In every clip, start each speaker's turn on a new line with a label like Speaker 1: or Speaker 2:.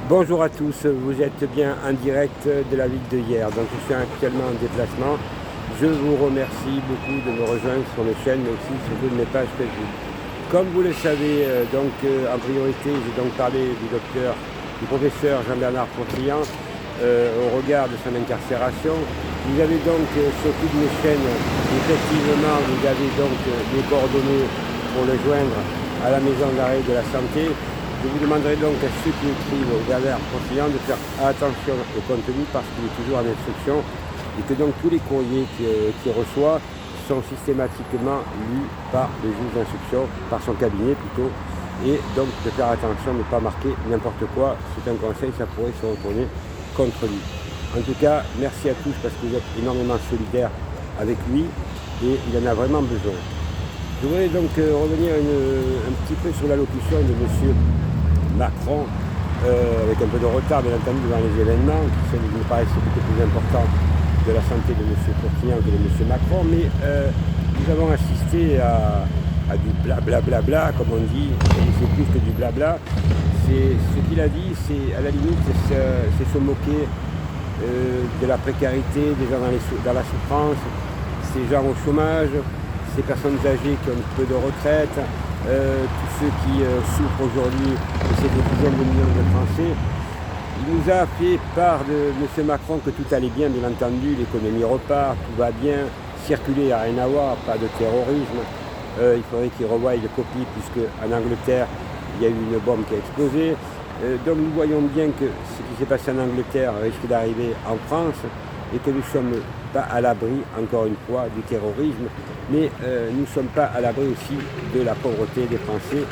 Speaker 1: Bonjour à tous, vous êtes bien en direct de la ville de Hyères. Donc je suis actuellement en déplacement. Je vous remercie beaucoup de me rejoindre sur mes chaînes, mais aussi sur toutes mes pages Facebook. Comme vous le savez, en priorité, j'ai donc parlé du professeur Jean-Bernard Pontryand au regard de son incarcération. Vous avez donc sur toutes mes chaînes, effectivement, vous avez donc les coordonnées pour le joindre à la maison d'arrêt de la santé. Je vous demanderai donc à ceux qui écrivent au Jean-Bernard Pontryand de faire attention au contenu parce qu'il est toujours en instruction et que donc tous les courriers qu'il reçoit sont systématiquement lus par le juge d'instruction, par son cabinet plutôt, et donc de faire attention, de ne pas marquer n'importe quoi. C'est un conseil, ça pourrait se retourner contre lui. En tout cas, merci à tous parce que vous êtes énormément solidaires avec lui et il en a vraiment besoin. Je voudrais donc revenir un petit peu sur l'allocution de M. Macron, avec un peu de retard bien entendu devant les événements, qui me paraissent beaucoup plus importants de la santé de M. Pontryand que de M. Macron, mais nous avons assisté à du blablabla, comme on dit, et c'est plus que du blabla. Ce qu'il a dit, c'est à la limite, c'est se moquer de la précarité, des gens dans la souffrance, ces gens au chômage, ces personnes âgées qui ont peu de retraite, tous ceux qui souffrent aujourd'hui de ces dizaines de millions de Français. Il nous a fait part de M. Macron que tout allait bien entendu, l'économie repart, tout va bien, circuler, il n'y a rien à voir, pas de terrorisme. Il faudrait qu'il revoie les copies puisque en Angleterre, il y a eu une bombe qui a explosé. Donc nous voyons bien que ce qui s'est passé en Angleterre risque d'arriver en France et que nous ne sommes pas à l'abri, encore une fois, du terrorisme, mais nous ne sommes pas à l'abri aussi de la pauvreté des Français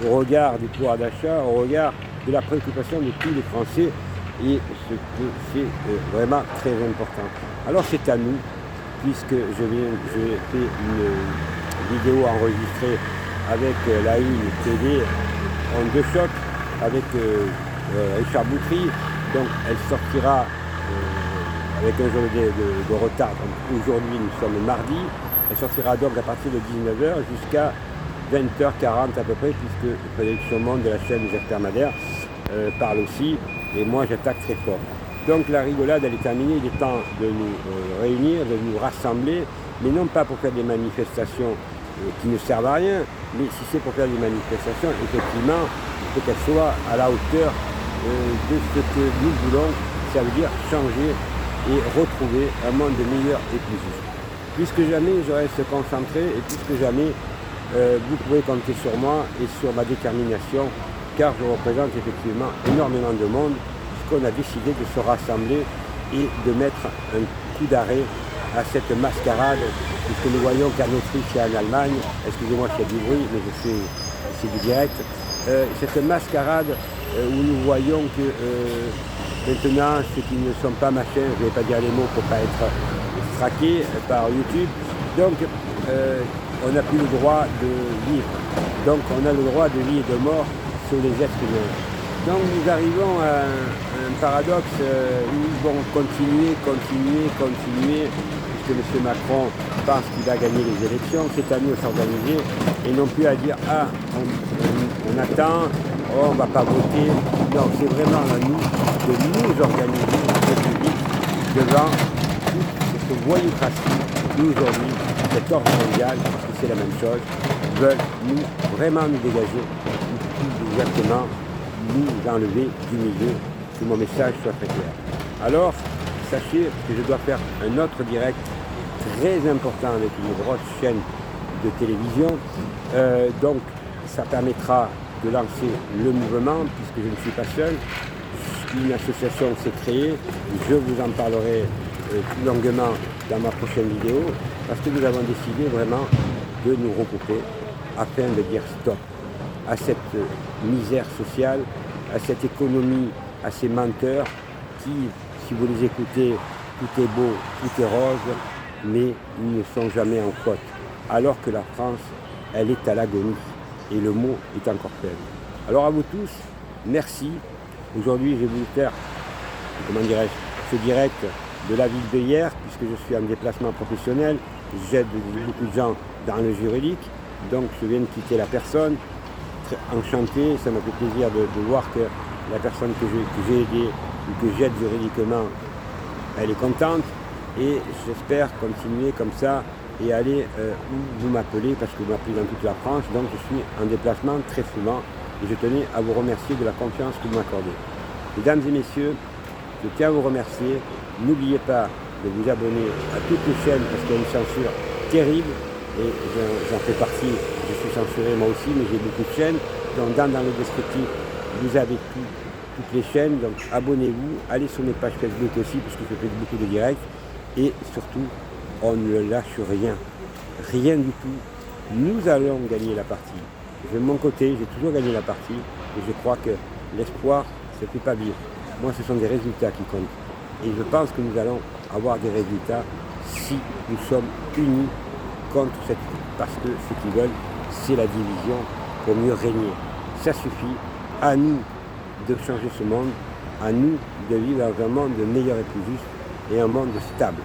Speaker 1: au regard du pouvoir d'achat, au regard de la préoccupation de tous les Français, et ce que c'est vraiment très important. Alors c'est à nous, puisque j'ai fait une vidéo enregistrée avec la Une TV en deux chocs, avec Richard Boutry, donc elle sortira avec un jour de retard. Aujourd'hui, nous sommes mardi. Elle sortira donc à partir de 19h jusqu'à 20h40 à peu près, puisque Frédéric Chaumont de la chaîne des hebdomadaires parle aussi. Et moi, j'attaque très fort. Donc la rigolade, elle est terminée. Il est temps de nous réunir, de nous rassembler, mais non pas pour faire des manifestations qui ne servent à rien, mais si c'est pour faire des manifestations, effectivement, il faut qu'elles soient à la hauteur de ce que nous voulons. Ça veut dire changer et retrouver un monde meilleur et plus juste. Plus que jamais, je reste concentré et plus que jamais, vous pouvez compter sur moi et sur ma détermination, car je représente effectivement énormément de monde, puisqu'on a décidé de se rassembler et de mettre un coup d'arrêt à cette mascarade, puisque nous voyons qu'en Autriche et en Allemagne, excusez-moi s'il y a du bruit, mais c'est du direct, cette mascarade où nous voyons que maintenant, ceux qui ne sont pas machins, je ne vais pas dire les mots pour ne pas être traqués par YouTube, donc on n'a plus le droit de vivre. Donc on a le droit de vie et de mort sur les êtres humains. Donc nous arrivons à un paradoxe où ils vont continuer, puisque M. Macron pense qu'il va gagner les élections, c'est à nous de s'organiser, et non plus à dire « Ah, on attend, oh, on ne va pas voter ». Non, c'est vraiment à nous de nous organiser le public devant toute cette voyoucratie qui aujourd'hui, cet ordre mondial, parce que c'est la même chose, veulent vraiment nous dégager, plus exactement nous enlever du milieu, que mon message soit très clair. Alors, sachez que je dois faire un autre direct très important avec une grosse chaîne de télévision. Donc, ça permettra de lancer le mouvement, puisque je ne suis pas seul. Une association s'est créée, je vous en parlerai plus longuement dans ma prochaine vidéo, parce que nous avons décidé vraiment de nous regrouper afin de dire stop à cette misère sociale, à cette économie, à ces menteurs qui, si vous les écoutez, tout est beau, tout est rose, mais ils ne sont jamais en faute. Alors que la France, elle est à l'agonie et le mot est encore faible. Alors à vous tous, merci. Aujourd'hui, j'ai voulu faire, ce direct de la ville de Hyères, puisque je suis en déplacement professionnel. J'aide beaucoup de gens dans le juridique, donc je viens de quitter la personne. Très enchanté, ça m'a fait plaisir de voir que la personne que j'ai aidée ou que j'aide juridiquement, elle est contente. Et j'espère continuer comme ça et aller où vous m'appelez, parce que vous m'appelez dans toute la France. Donc je suis en déplacement très souvent et je tenais à vous remercier de la confiance que vous m'accordez. Mesdames et messieurs, je tiens à vous remercier. N'oubliez pas de vous abonner à toutes les chaînes parce qu'il y a une censure terrible et j'en fais partie. Je suis censuré moi aussi, mais j'ai beaucoup de chaînes. Donc dans le descriptif, vous avez toutes les chaînes. Donc abonnez-vous, allez sur mes pages Facebook aussi parce que je fais beaucoup de directs. Et surtout, on ne lâche rien. Rien du tout. Nous allons gagner la partie. De mon côté, j'ai toujours gagné la partie. Et je crois que l'espoir, ça ne fait pas vivre. Moi, ce sont des résultats qui comptent. Et je pense que nous allons avoir des résultats si nous sommes unis contre cette équipe. Parce que ce qu'ils veulent, c'est la division pour mieux régner. Ça suffit. À nous de changer ce monde. À nous de vivre dans un monde meilleur et plus juste. Et un monde stable.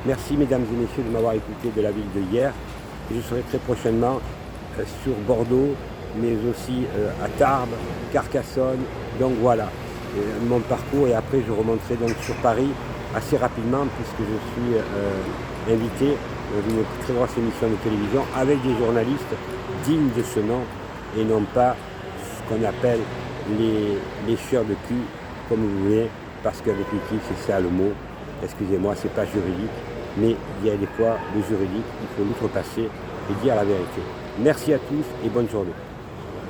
Speaker 1: Merci mesdames et messieurs de m'avoir écouté de la ville de Hyères. Et je serai très prochainement sur Bordeaux, mais aussi à Tarbes, Carcassonne. Donc voilà mon parcours. Et après je remonterai donc sur Paris assez rapidement puisque je suis invité dans une très grosse émission de télévision avec des journalistes dignes de ce nom et non pas ce qu'on appelle les chieurs de cul, comme vous voulez, parce qu'avec l'équipe c'est ça le mot. Excusez-moi, c'est pas juridique, mais il y a des fois le juridique, il faut l'outrepasser et dire la vérité. Merci à tous et bonne journée.